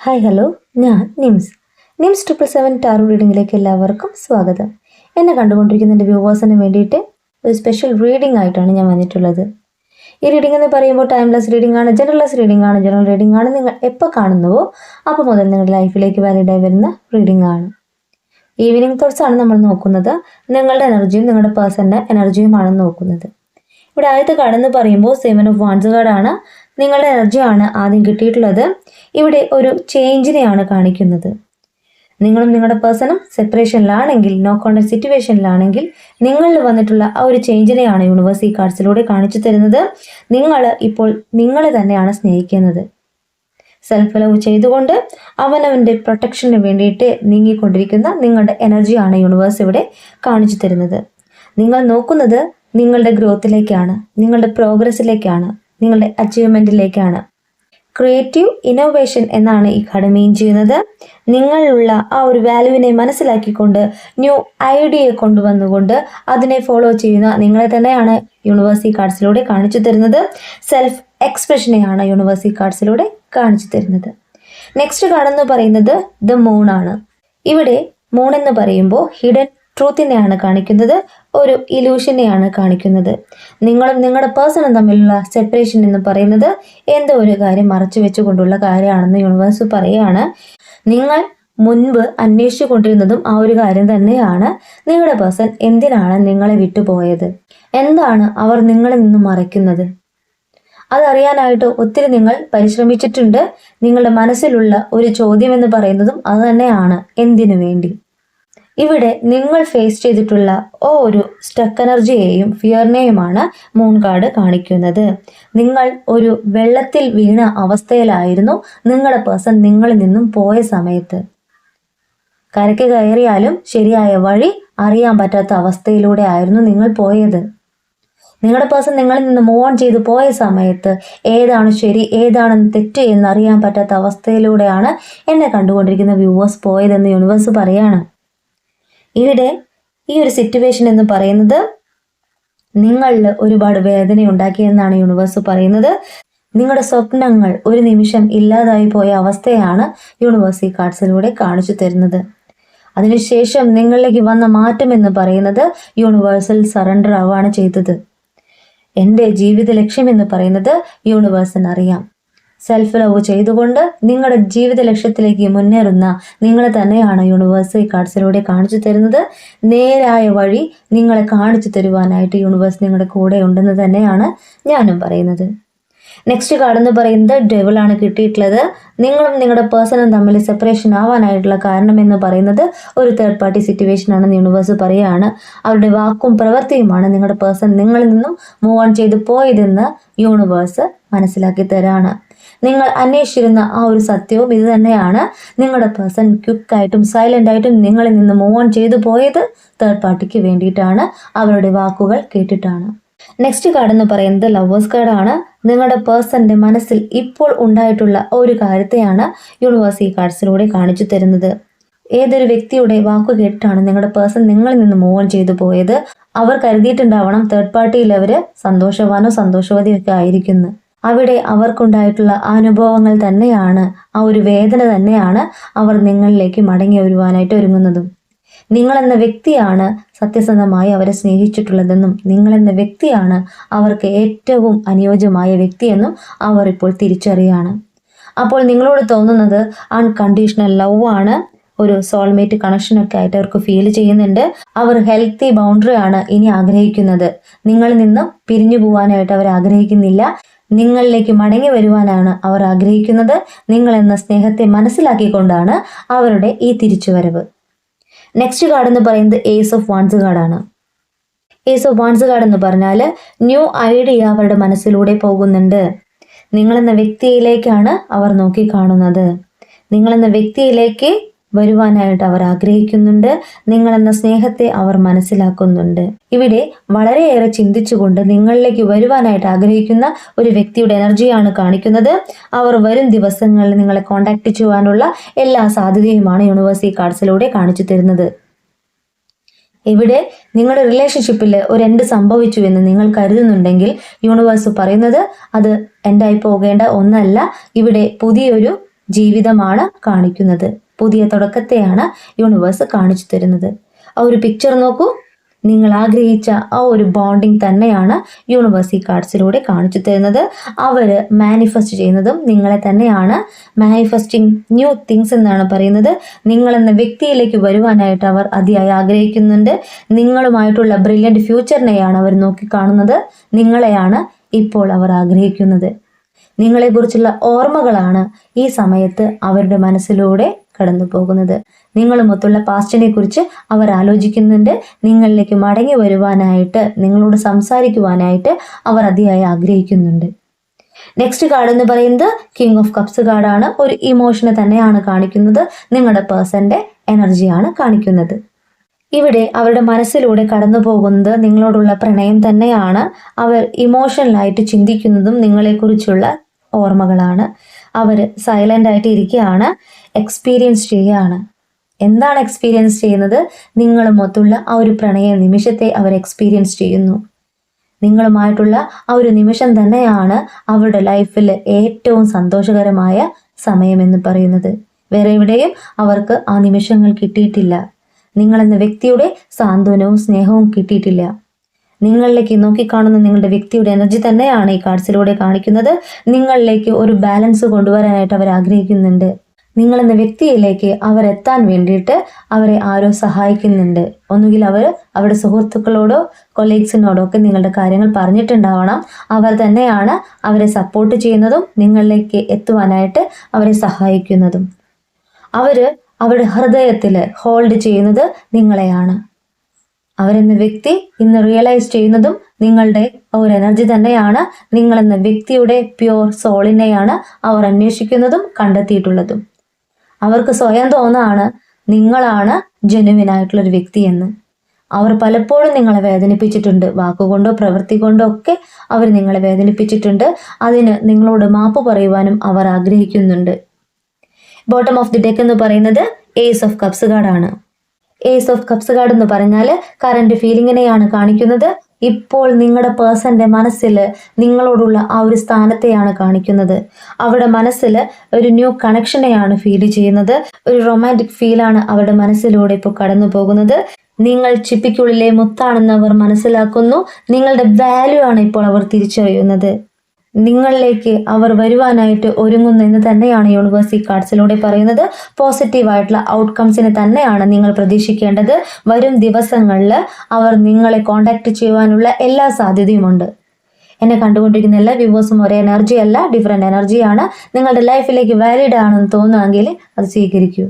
Hi hello, ഞാൻ nymphs 777 taro റീഡിങ്ങിലേക്ക് എല്ലാവർക്കും സ്വാഗതം. എന്നെ കണ്ടുകൊണ്ടിരിക്കുന്ന എൻ്റെ വ്യൂവേഴ്സിന് വേണ്ടിയിട്ട് ഒരു സ്പെഷ്യൽ റീഡിംഗ് ആയിട്ടാണ് ഞാൻ വന്നിട്ടുള്ളത്. ഈ റീഡിംഗ് എന്ന് പറയുമ്പോൾ ടൈംലെസ് റീഡിംഗ് ആണ്, ജനറൽ റീഡിംഗ് ആണ്. നിങ്ങൾ എപ്പോൾ കാണുന്നുവോ അപ്പോൾ മുതൽ നിങ്ങളുടെ ലൈഫിലേക്ക് വാലിഡായി വരുന്ന റീഡിംഗ് ആണ്. ഈവനിങ് തോട്ട്സാണ് നമ്മൾ നോക്കുന്നത്. നിങ്ങളുടെ എനർജിയും നിങ്ങളുടെ പേഴ്സൻ്റെ എനർജിയുമാണ് നോക്കുന്നത്. ഇവിടെ ആദ്യത്തെ കാർഡ് എന്ന് പറയുമ്പോൾ 7 ഓഫ് വാൻഡ്സ് കാർഡാണ്. നിങ്ങളുടെ എനർജിയാണ് ആദ്യം കിട്ടിയിട്ടുള്ളത്. ഇവിടെ ഒരു ചേഞ്ചിനെയാണ് കാണിക്കുന്നത്. നിങ്ങളും നിങ്ങളുടെ പേഴ്സണും സെപ്പറേഷനിലാണെങ്കിൽ, നോ കോണ്ടാക്ട് സിറ്റുവേഷനിലാണെങ്കിൽ നിങ്ങളിൽ വന്നിട്ടുള്ള ആ ഒരു ചേഞ്ചിനെയാണ് യൂണിവേഴ്സ് ഈ കാർഡ്സിലൂടെ കാണിച്ചു തരുന്നത്. നിങ്ങൾ ഇപ്പോൾ നിങ്ങളെ തന്നെയാണ് സ്നേഹിക്കുന്നത്. സെൽഫ് ലവ് ചെയ്തുകൊണ്ട് അവനവൻ്റെ പ്രൊട്ടക്ഷന് വേണ്ടിയിട്ട് നീങ്ങിക്കൊണ്ടിരിക്കുന്ന നിങ്ങളുടെ എനർജിയാണ് യൂണിവേഴ്സ് ഇവിടെ കാണിച്ചു തരുന്നത്. നിങ്ങൾ നോക്കുന്നത് നിങ്ങളുടെ ഗ്രോത്തിലേക്കാണ്, നിങ്ങളുടെ പ്രോഗ്രസ്സിലേക്കാണ്, നിങ്ങളുടെ അച്ചീവ്മെൻറ്റിലേക്കാണ്. ക്രിയേറ്റീവ് ഇന്നോവേഷൻ എന്നാണ് ഈ കാർഡ് മീൻ ചെയ്യുന്നത്. നിങ്ങളിലുള്ള ആ ഒരു വാല്യൂവിനെ മനസ്സിലാക്കിക്കൊണ്ട് ന്യൂ ഐഡിയ കൊണ്ടുവന്നുകൊണ്ട് അതിനെ ഫോളോ ചെയ്യുന്ന നിങ്ങളെ തന്നെയാണ് യൂണിവേഴ്സ് ഈ കാർഡ്സിലൂടെ കാണിച്ചു തരുന്നത്. സെൽഫ് എക്സ്പ്രഷനെയാണ് യൂണിവേഴ്സ് ഈ കാർഡ്സിലൂടെ കാണിച്ചു തരുന്നത്. നെക്സ്റ്റ് കാർഡ് എന്ന് പറയുന്നത് ദ മൂൺ ആണ്. ഇവിടെ മൂൺ എന്ന് പറയുമ്പോൾ ഹിഡൻ ട്രൂത്തിനെയാണ് കാണിക്കുന്നത്, ഒരു ഇലൂഷനെയാണ് കാണിക്കുന്നത്. നിങ്ങളും നിങ്ങളുടെ പേഴ്സണും തമ്മിലുള്ള സെപ്പറേഷൻ എന്ന് പറയുന്നത് എന്തോ ഒരു കാര്യം മറച്ചു വെച്ചുകൊണ്ടുള്ള കാര്യമാണെന്ന് യൂണിവേഴ്സ് പറയുകയാണ്. നിങ്ങൾ മുൻപ് അന്വേഷിച്ചു കൊണ്ടിരുന്നതും ആ ഒരു കാര്യം തന്നെയാണ്. നിങ്ങളുടെ പേഴ്സൺ എന്തിനാണ് നിങ്ങളെ വിട്ടുപോയത്, എന്താണ് അവർ നിങ്ങളിൽ നിന്നും മറയ്ക്കുന്നത്, അതറിയാനായിട്ട് ഒത്തിരി നിങ്ങൾ പരിശ്രമിച്ചിട്ടുണ്ട്. നിങ്ങളുടെ മനസ്സിലുള്ള ഒരു ചോദ്യം എന്ന് പറയുന്നതും അത് തന്നെയാണ്, എന്തിനു വേണ്ടി. ഇവിടെ നിങ്ങൾ ഫേസ് ചെയ്തിട്ടുള്ള ഒരു സ്റ്റക്ക് എനർജിയെയും ഫിയറിനെയുമാണ് മൂൺ കാർഡ് കാണിക്കുന്നത്. നിങ്ങൾ ഒരു വെള്ളത്തിൽ വീണ അവസ്ഥയിലായിരുന്നു നിങ്ങളുടെ പേഴ്സൺ നിങ്ങളിൽ നിന്നും പോയ സമയത്ത്. കരയ്ക്ക് കയറിയാലും ശരിയായ വഴി അറിയാൻ പറ്റാത്ത അവസ്ഥയിലൂടെ ആയിരുന്നു നിങ്ങൾ പോയത്. നിങ്ങളുടെ പേഴ്സൺ നിങ്ങളിൽ നിന്ന് മൂവ് ഓൺ ചെയ്ത് പോയ സമയത്ത് ഏതാണ് ശരി ഏതാണ് തെറ്റ് എന്നറിയാൻ പറ്റാത്ത അവസ്ഥയിലൂടെയാണ് എന്നെ കണ്ടുകൊണ്ടിരിക്കുന്ന വ്യൂവേഴ്സ് പോയതെന്ന് യൂണിവേഴ്സ് പറയാണ്. ഇവിടെ ഈ ഒരു സിറ്റുവേഷൻ എന്ന് പറയുന്നത് നിങ്ങളിൽ ഒരുപാട് വേദന ഉണ്ടാക്കിയെന്നാണ് യൂണിവേഴ്സ് പറയുന്നത്. നിങ്ങളുടെ സ്വപ്നങ്ങൾ ഒരു നിമിഷം ഇല്ലാതായി പോയ അവസ്ഥയാണ് യൂണിവേഴ്സ് ഈ കാർഡ്സിലൂടെ കാണിച്ചു തരുന്നത്. അതിനുശേഷം നിങ്ങളിലേക്ക് വന്ന മാറ്റം എന്ന് പറയുന്നത് യൂണിവേഴ്സൽ സറണ്ടർ ആവുകയാണ് ചെയ്തത്. എൻ്റെ ജീവിത ലക്ഷ്യം എന്ന് പറയുന്നത് യൂണിവേഴ്സിന് അറിയാം. സെൽഫ് ലവ് ചെയ്തുകൊണ്ട് നിങ്ങളുടെ ജീവിത ലക്ഷ്യത്തിലേക്ക് മുന്നേറുന്ന നിങ്ങളെ തന്നെയാണ് യൂണിവേഴ്സ് ഈ കാർഡ്സിലൂടെ കാണിച്ചു തരുന്നത്. നേരായ വഴി നിങ്ങളെ കാണിച്ചു തരുവാനായിട്ട് യൂണിവേഴ്സ് നിങ്ങളുടെ കൂടെ ഉണ്ടെന്ന് തന്നെയാണ് ഞാനും പറയുന്നത്. നെക്സ്റ്റ് കാർഡ് എന്ന് പറയുന്നത് ഡെവിളാണ് കിട്ടിയിട്ടുള്ളത്. നിങ്ങളും നിങ്ങളുടെ പേഴ്സണും തമ്മിൽ സെപ്പറേഷൻ ആവാനായിട്ടുള്ള കാരണം എന്ന് പറയുന്നത് ഒരു തേർഡ് പാർട്ടി സിറ്റുവേഷൻ ആണെന്ന് യൂണിവേഴ്സ് പറയുകയാണ്. അവരുടെ വാക്കും പ്രവൃത്തിയുമാണ് നിങ്ങളുടെ പേഴ്സൺ നിങ്ങളിൽ നിന്നും മൂവ് ഓൺ ചെയ്ത് പോയതെന്ന് യൂണിവേഴ്സ് മനസ്സിലാക്കി തരാണ്. നിങ്ങൾ അന്വേഷിച്ചിരുന്ന ആ ഒരു സത്യവും ഇത് തന്നെയാണ്. നിങ്ങളുടെ പേഴ്സൺ ക്വിക്കായിട്ടും സൈലന്റ് ആയിട്ടും നിങ്ങളിൽ നിന്ന് മൂവ് ഓൺ ചെയ്തു പോയത് തേർഡ് പാർട്ടിക്ക് വേണ്ടിയിട്ടാണ്, അവരുടെ വാക്കുകൾ കേട്ടിട്ടാണ്. നെക്സ്റ്റ് കാർഡ് എന്ന് പറയുന്നത് ലവേഴ്സ് കാർഡാണ്. നിങ്ങളുടെ പേഴ്സന്റെ മനസ്സിൽ ഇപ്പോൾ ഉണ്ടായിട്ടുള്ള ഒരു കാര്യത്തെയാണ് യൂണിവേഴ്സ് ഈ കാർഡ്സിലൂടെ കാണിച്ചു തരുന്നത്. ഏതൊരു വ്യക്തിയുടെ വാക്കു കേട്ടിട്ടാണ് നിങ്ങളുടെ പേഴ്സൺ നിങ്ങളിൽ നിന്ന് മൂവ് ഓൺ ചെയ്തു പോയത്. അവർ കരുതിയിട്ടുണ്ടാവണം തേർഡ് പാർട്ടിയിൽ അവർ സന്തോഷവാനോ സന്തോഷവതിയോ ഒക്കെ ആയിരിക്കുന്നു. അവിടെ അവർക്കുണ്ടായിട്ടുള്ള അനുഭവങ്ങൾ തന്നെയാണ്, ആ ഒരു വേദന തന്നെയാണ് അവർ നിങ്ങളിലേക്ക് മടങ്ങി വരുവാനായിട്ട് ഒരുങ്ങുന്നതും. നിങ്ങളെന്ന വ്യക്തിയാണ് സത്യസന്ധമായി അവരെ സ്നേഹിച്ചിട്ടുള്ളതെന്നും നിങ്ങളെന്ന വ്യക്തിയാണ് അവർക്ക് ഏറ്റവും അനുയോജ്യമായ വ്യക്തിയെന്നും അവർ ഇപ്പോൾ തിരിച്ചറിയാണ്. അപ്പോൾ നിങ്ങളോട് തോന്നുന്നത് അൺകണ്ടീഷണൽ ലവ് ആണ്, ഒരു സോൾമേറ്റ് കണക്ഷനൊക്കെ ആയിട്ട് അവർക്ക് ഫീൽ ചെയ്യുന്നുണ്ട്. അവർ ഹെൽത്തി ബൗണ്ടറി ആണ് ഇനി ആഗ്രഹിക്കുന്നത്. നിങ്ങളിൽ നിന്ന് പിരിഞ്ഞു പോകാനായിട്ട് അവർ ആഗ്രഹിക്കുന്നില്ല, നിങ്ങളിലേക്ക് മടങ്ങി വരുവാനാണ് അവർ ആഗ്രഹിക്കുന്നത്. നിങ്ങളെന്ന സ്നേഹത്തെ മനസ്സിലാക്കിക്കൊണ്ടാണ് അവരുടെ ഈ തിരിച്ചുവരവ്. നെക്സ്റ്റ് കാർഡ് എന്ന് പറയുന്നത് ഏസ് ഓഫ് വാൻഡ്സ് കാർഡാണ്. ഏസ് ഓഫ് വാൻഡ്സ് കാർഡ് എന്ന് പറഞ്ഞാൽ ന്യൂ ഐഡിയ അവരുടെ മനസ്സിലൂടെ പോകുന്നുണ്ട്. നിങ്ങളെന്ന വ്യക്തിയിലേക്കാണ് അവർ നോക്കി കാണുന്നത്. നിങ്ങളെന്ന വ്യക്തിയിലേക്ക് വരുവാനായിട്ട് അവർ ആഗ്രഹിക്കുന്നുണ്ട്. നിങ്ങളെന്ന സ്നേഹത്തെ അവർ മനസ്സിലാക്കുന്നുണ്ട്. ഇവിടെ വളരെയേറെ ചിന്തിച്ചുകൊണ്ട് നിങ്ങളിലേക്ക് വരുവാനായിട്ട് ആഗ്രഹിക്കുന്ന ഒരു വ്യക്തിയുടെ എനർജിയാണ് കാണിക്കുന്നത്. അവർ വരും ദിവസങ്ങളിൽ നിങ്ങളെ കോണ്ടാക്ട് ചെയ്യുവാനുള്ള എല്ലാ സാധ്യതയുമാണ് യൂണിവേഴ്സ് ഈ കാർഡ്സിലൂടെ കാണിച്ചു തരുന്നത്. ഇവിടെ നിങ്ങളുടെ റിലേഷൻഷിപ്പിൽ ഒരു എൻഡ് സംഭവിച്ചു എന്ന് നിങ്ങൾ കരുതുന്നുണ്ടെങ്കിൽ യൂണിവേഴ്സ് പറയുന്നത് അത് എൻഡായി പോകേണ്ട ഒന്നല്ല. ഇവിടെ പുതിയൊരു ജീവിതമാണ് കാണിക്കുന്നത്. പുതിയ തുടക്കത്തെയാണ് യൂണിവേഴ്സ് കാണിച്ചു തരുന്നത്. ആ ഒരു പിക്ചർ നോക്കൂ. നിങ്ങൾ ആഗ്രഹിച്ച ആ ഒരു ബോണ്ടിങ് തന്നെയാണ് യൂണിവേഴ്സ് ഈ കാർഡ്സിലൂടെ കാണിച്ചു തരുന്നത്. അവർ മാനിഫെസ്റ്റ് ചെയ്യുന്നതും നിങ്ങളെ തന്നെയാണ്. മാനിഫെസ്റ്റിംഗ് ന്യൂ തിങ്സ് എന്നാണ് പറയുന്നത്. നിങ്ങളെന്ന വ്യക്തിയിലേക്ക് വരുവാനായിട്ട് അവർ അതിയായി ആഗ്രഹിക്കുന്നുണ്ട്. നിങ്ങളുമായിട്ടുള്ള ബ്രില്യൻറ്റ് ഫ്യൂച്ചറിനെയാണ് അവർ നോക്കിക്കാണുന്നത്. നിങ്ങളെയാണ് ഇപ്പോൾ അവർ ആഗ്രഹിക്കുന്നത്. നിങ്ങളെക്കുറിച്ചുള്ള ഓർമ്മകളാണ് ഈ സമയത്ത് അവരുടെ മനസ്സിലൂടെ കടന്നു പോകുന്നത്. നിങ്ങളുമൊത്തുള്ള പാസ്റ്റിനെ കുറിച്ച് അവർ ആലോചിക്കുന്നുണ്ട്. നിങ്ങളിലേക്ക് മടങ്ങി വരുവാനായിട്ട്, നിങ്ങളോട് സംസാരിക്കുവാനായിട്ട് അവർ അതിയായി ആഗ്രഹിക്കുന്നുണ്ട്. നെക്സ്റ്റ് കാർഡ് എന്ന് പറയുന്നത് കിങ് ഓഫ് കപ്സ് കാർഡാണ്. ഒരു ഇമോഷനെ തന്നെയാണ് കാണിക്കുന്നത്. നിങ്ങളുടെ പേഴ്സന്റെ എനർജിയാണ് കാണിക്കുന്നത്. ഇവിടെ അവരുടെ മനസ്സിലൂടെ കടന്നു പോകുന്നത് നിങ്ങളോടുള്ള പ്രണയം തന്നെയാണ്. അവർ ഇമോഷണലായിട്ട് ചിന്തിക്കുന്നതും നിങ്ങളെക്കുറിച്ചുള്ള ഓർമ്മകളാണ്. അവർ സൈലൻ്റ് ആയിട്ട് ഇരിക്കുകയാണ്, എക്സ്പീരിയൻസ് ചെയ്യുകയാണ്. എന്താണ് എക്സ്പീരിയൻസ് ചെയ്യുന്നത്? നിങ്ങളുമൊത്തുള്ള ആ ഒരു പ്രണയ നിമിഷത്തെ അവർ എക്സ്പീരിയൻസ് ചെയ്യുന്നു. നിങ്ങളുമായിട്ടുള്ള ആ ഒരു നിമിഷം തന്നെയാണ് അവരുടെ ലൈഫിൽ ഏറ്റവും സന്തോഷകരമായ സമയമെന്ന് പറയുന്നത്. വേറെ എവിടെയും അവർക്ക് ആ നിമിഷങ്ങൾ കിട്ടിയിട്ടില്ല. നിങ്ങളെന്ന വ്യക്തിയുടെ സാന്ത്വനവും സ്നേഹവും കിട്ടിയിട്ടില്ല. നിങ്ങളിലേക്ക് നോക്കിക്കാണുന്ന നിങ്ങളുടെ വ്യക്തിയുടെ എനർജി തന്നെയാണ് ഈ കാർഡ്സിലൂടെ കാണിക്കുന്നത്. നിങ്ങളിലേക്ക് ഒരു ബാലൻസ് കൊണ്ടുവരാനായിട്ട് അവർ ആഗ്രഹിക്കുന്നുണ്ട്. നിങ്ങളെന്ന വ്യക്തിയിലേക്ക് അവരെത്താൻ വേണ്ടിയിട്ട് അവരെ ആരോ സഹായിക്കുന്നുണ്ട്. ഒന്നുകിൽ അവർ അവരുടെ സുഹൃത്തുക്കളോടോ കൊളീഗ്സിനോടോ ഒക്കെ നിങ്ങളുടെ കാര്യങ്ങൾ പറഞ്ഞിട്ടുണ്ടാവണം. അവർ തന്നെയാണ് അവരെ സപ്പോർട്ട് ചെയ്യുന്നതും നിങ്ങളിലേക്ക് എത്തുവാനായിട്ട് അവരെ സഹായിക്കുന്നതും. അവർ അവരുടെ ഹൃദയത്തിൽ ഹോൾഡ് ചെയ്യുന്നത് നിങ്ങളെയാണ്. അവരെന്ന വ്യക്തി ഇന്ന് റിയലൈസ് ചെയ്യുന്നതും നിങ്ങളുടെ ഒരു എനർജി തന്നെയാണ്. നിങ്ങളെന്ന വ്യക്തിയുടെ പ്യുവർ സോളിനെയാണ് അവർ അന്വേഷിക്കുന്നതും കണ്ടെത്തിയിട്ടുള്ളതും. അവർക്ക് സ്വയം തോന്നാണ് നിങ്ങളാണ് ജെനുവിൻ ആയിട്ടുള്ളൊരു വ്യക്തിയെന്ന്. അവർ പലപ്പോഴും നിങ്ങളെ വേദനിപ്പിച്ചിട്ടുണ്ട്. വാക്കുകൊണ്ടോ പ്രവൃത്തി കൊണ്ടോ ഒക്കെ അവർ നിങ്ങളെ വേദനിപ്പിച്ചിട്ടുണ്ട്. അതിന് നിങ്ങളോട് മാപ്പ് പറയുവാനും അവർ ആഗ്രഹിക്കുന്നുണ്ട്. ബോട്ടം ഓഫ് ദി ഡെക്ക് എന്ന് പറയുന്നത് ഏസ് ഓഫ് കപ്സ് കാർഡാണ്. ഏസ് ഓഫ് കപ്സ് കാർഡ് എന്ന് പറഞ്ഞാൽ കറന്റ് ഫീലിങ്ങിനെയാണ് കാണിക്കുന്നത്. ഇപ്പോൾ നിങ്ങളുടെ പേഴ്സന്റെ മനസ്സിൽ നിങ്ങളോടുള്ള ആ ഒരു സ്ഥാനത്തെയാണ് കാണിക്കുന്നത്. അവരുടെ മനസ്സിൽ ഒരു ന്യൂ കണക്ഷനെയാണ് ഫീൽ ചെയ്യുന്നത്. ഒരു റൊമാൻറ്റിക് ഫീലാണ് അവരുടെ മനസ്സിലൂടെ ഇപ്പോൾ കടന്നു പോകുന്നത്. നിങ്ങൾ ചിപ്പിക്കുള്ളിലെ മുത്താണെന്ന് അവർ മനസ്സിലാക്കുന്നു. നിങ്ങളുടെ വാല്യൂ ആണ് ഇപ്പോൾ അവർ തിരിച്ചറിയുന്നത്. നിങ്ങളിലേക്ക് അവർ വരുവാനായിട്ട് ഒരുങ്ങുന്നു എന്ന് തന്നെയാണ് യൂണിവേഴ്സ് ഈ കാർഡ്സിലൂടെ പറയുന്നത്. പോസിറ്റീവായിട്ടുള്ള ഔട്ട്കംസിനെ തന്നെയാണ് നിങ്ങൾ പ്രതീക്ഷിക്കേണ്ടത്. വരും ദിവസങ്ങളിൽ അവർ നിങ്ങളെ കോണ്ടാക്ട് ചെയ്യുവാനുള്ള എല്ലാ സാധ്യതയുമുണ്ട്. എന്നെ കണ്ടുകൊണ്ടിരിക്കുന്ന എല്ലാ വ്യൂവേഴ്സും ഒരേ എനർജി അല്ല, ഡിഫറെൻ്റ് എനർജിയാണ്. നിങ്ങളുടെ ലൈഫിലേക്ക് വാലിഡ് ആണെന്ന് തോന്നുമെങ്കിൽ അത് സ്വീകരിക്കൂ.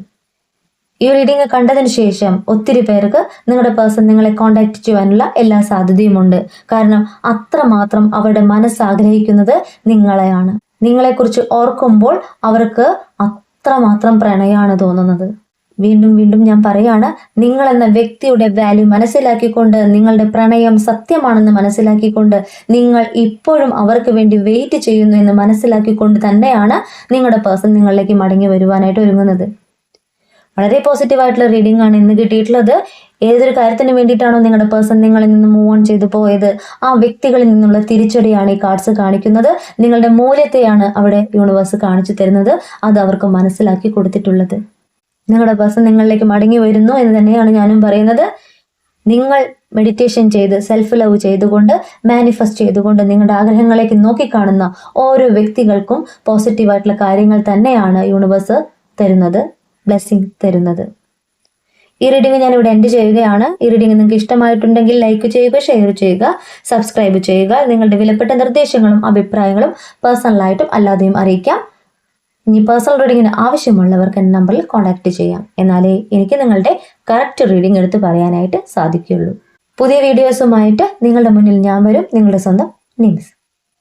ഈ റീഡിങ് കണ്ടതിന് ശേഷം ഒത്തിരി പേർക്ക് നിങ്ങളുടെ പേഴ്സൺ നിങ്ങളെ കോണ്ടാക്ട് ചെയ്യാനുള്ള എല്ലാ സാധ്യതയുമുണ്ട്. കാരണം അത്രമാത്രം അവരുടെ മനസ്സാഗ്രഹിക്കുന്നത് നിങ്ങളെയാണ്. നിങ്ങളെക്കുറിച്ച് ഓർക്കുമ്പോൾ അവർക്ക് അത്രമാത്രം പ്രണയമാണ് തോന്നുന്നത്. വീണ്ടും വീണ്ടും ഞാൻ പറയാണ്, നിങ്ങളെന്ന വ്യക്തിയുടെ വാല്യൂ മനസ്സിലാക്കിക്കൊണ്ട്, നിങ്ങളുടെ പ്രണയം സത്യമാണെന്ന് മനസ്സിലാക്കിക്കൊണ്ട്, നിങ്ങൾ ഇപ്പോഴും അവർക്ക് വേണ്ടി വെയിറ്റ് ചെയ്യുന്നു എന്ന് മനസ്സിലാക്കിക്കൊണ്ട് തന്നെയാണ് നിങ്ങളുടെ പേഴ്സൺ നിങ്ങളിലേക്ക് മടങ്ങി വരുവാനായിട്ട് ഒരുങ്ങുന്നത്. വളരെ പോസിറ്റീവായിട്ടുള്ള റീഡിംഗ് ആണ് ഇന്ന് കിട്ടിയിട്ടുള്ളത്. ഏതൊരു കാര്യത്തിന് വേണ്ടിയിട്ടാണോ നിങ്ങളുടെ പേഴ്സൺ നിങ്ങളിൽ നിന്ന് മൂവ് ഓൺ ചെയ്തു പോയത്, ആ വ്യക്തികളിൽ നിന്നുള്ള തിരിച്ചടിയാണ് ഈ കാർഡ്സ് കാണിക്കുന്നത്. നിങ്ങളുടെ മൂല്യത്തെയാണ് അവിടെ യൂണിവേഴ്സ് കാണിച്ചു തരുന്നത്. അത് അവർക്ക് മനസ്സിലാക്കി കൊടുത്തിട്ടുള്ളത്. നിങ്ങളുടെ പേഴ്സൺ നിങ്ങളിലേക്ക് മടങ്ങി വരുന്നു എന്ന് തന്നെയാണ് ഞാനും പറയുന്നത്. നിങ്ങൾ മെഡിറ്റേഷൻ ചെയ്ത് സെൽഫ് ലവ് ചെയ്തുകൊണ്ട് മാനിഫെസ്റ്റ് ചെയ്തുകൊണ്ട് നിങ്ങളുടെ ആഗ്രഹങ്ങളിലേക്ക് നോക്കിക്കാണുന്ന ഓരോ വ്യക്തികൾക്കും പോസിറ്റീവായിട്ടുള്ള കാര്യങ്ങൾ തന്നെയാണ് യൂണിവേഴ്സ് തരുന്നത്, ബ്ലെസ്സിങ് തരുന്നത്. ഈ റീഡിംഗ് ഞാനിവിടെ എൻഡ് ചെയ്യുകയാണ്. ഈ റീഡിംഗ് നിങ്ങൾക്ക് ഇഷ്ടമായിട്ടുണ്ടെങ്കിൽ ലൈക്ക് ചെയ്യുക, ഷെയർ ചെയ്യുക, സബ്സ്ക്രൈബ് ചെയ്യുക. നിങ്ങളുടെ വിലപ്പെട്ട നിർദ്ദേശങ്ങളും അഭിപ്രായങ്ങളും പേഴ്സണലായിട്ടും അല്ലാതെയും അറിയിക്കാം. ഇനി പേഴ്സണൽ റീഡിങ്ങിന് ആവശ്യമുള്ളവർക്ക് എൻ്റെ നമ്പറിൽ കോൺടാക്ട് ചെയ്യാം. എന്നാലേ എനിക്ക് നിങ്ങളുടെ കറക്റ്റ് റീഡിംഗ് എടുത്ത് പറയാനായിട്ട് സാധിക്കുകയുള്ളൂ. പുതിയ വീഡിയോസുമായിട്ട് നിങ്ങളുടെ മുന്നിൽ ഞാൻ വരും. നിങ്ങളുടെ സ്വന്തം നിംസ്.